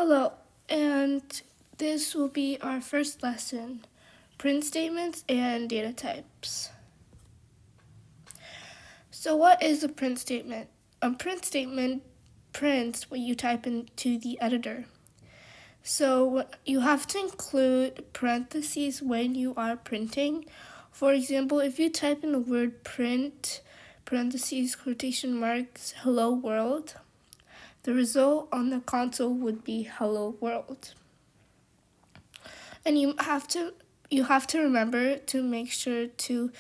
Hello, and this will be our first lesson, print statements and data types. So what is a print statement? A print statement prints what you type into the editor. So you have to include parentheses when you are printing. For example, if you type in the word print, parentheses, quotation marks, hello world, the result on the console would be hello world. And you have to remember to make sure to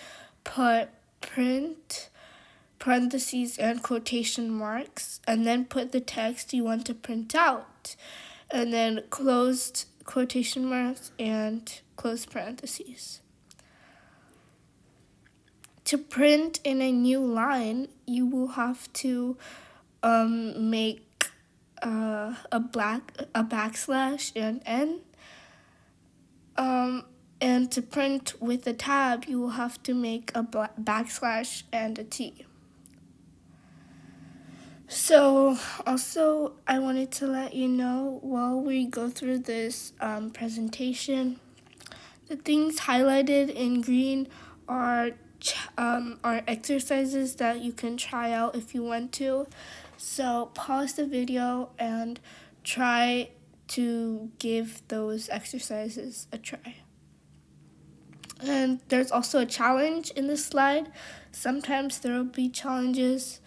put print, parentheses, and quotation marks, and then put the text you want to print out, and then closed quotation marks and closed parentheses. To print in a new line, you will have to make a backslash and n. And to print with a tab, you will have to make a backslash and a T. So also, I wanted to let you know while we go through this presentation, the things highlighted in green are exercises that you can try out if you want to. So pause the video and try to give those exercises a try. And there's also a challenge in this slide. Sometimes there will be challenges,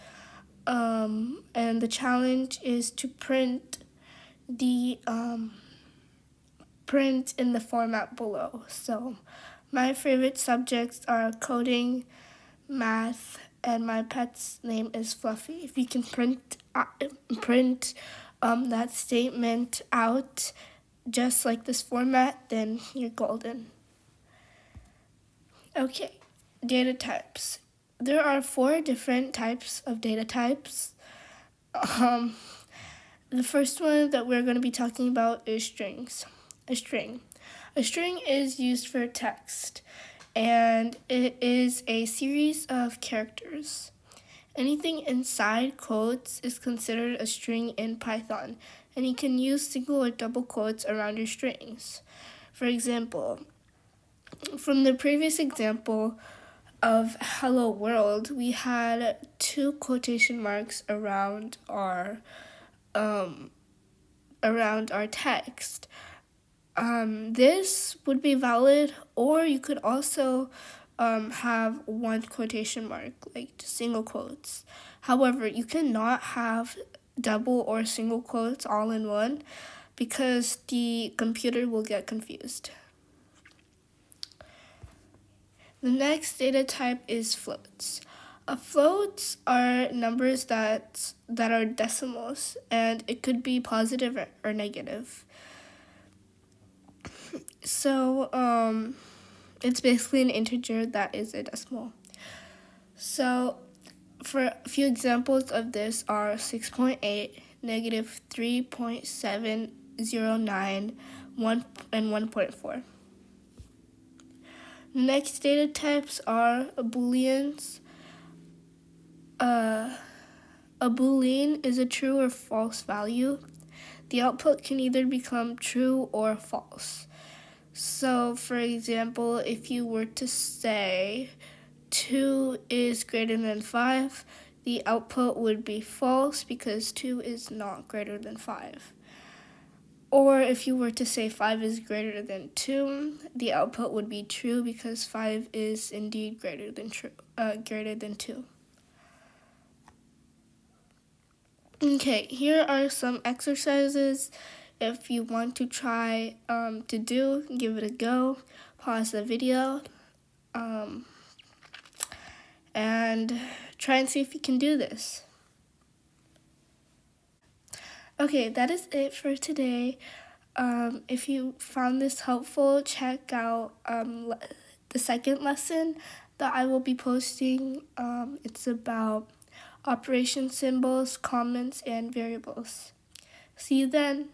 and the challenge is to print print in the format below. So my favorite subjects are coding, math, and my pet's name is Fluffy. If you can print that statement out just like this format, then you're golden. Okay, data types. There are 4 different types of data types. The first one that we're going to be talking about is strings. A string is used for text, and it is a series of characters. Anything inside quotes is considered a string in Python, and you can use single or double quotes around your strings. For example, from the previous example of hello world, we had 2 quotation marks around our text. This would be valid, or you could also have 1 quotation mark, like single quotes. However, you cannot have double or single quotes all in one because the computer will get confused. The next data type is floats. Floats are numbers that are decimals, and it could be positive or negative. So it's basically an integer that is a decimal. So for a few examples of this are 6.8, negative 3.709, 1 and 1.4. Next data types are Booleans. A Boolean is a true or false value. The output can either become true or false. So, for example, if you were to say 2 is greater than 5, the output would be false because 2 is not greater than 5. Or if you were to say 5 is greater than 2, the output would be true because 5 is indeed greater than 2. Okay, here are some exercises. If you want to try to do, give it a go. Pause the video and try and see if you can do this. Okay, that is it for today. If you found this helpful, check out the second lesson that I will be posting. It's about operation symbols, comments, and variables. See you then.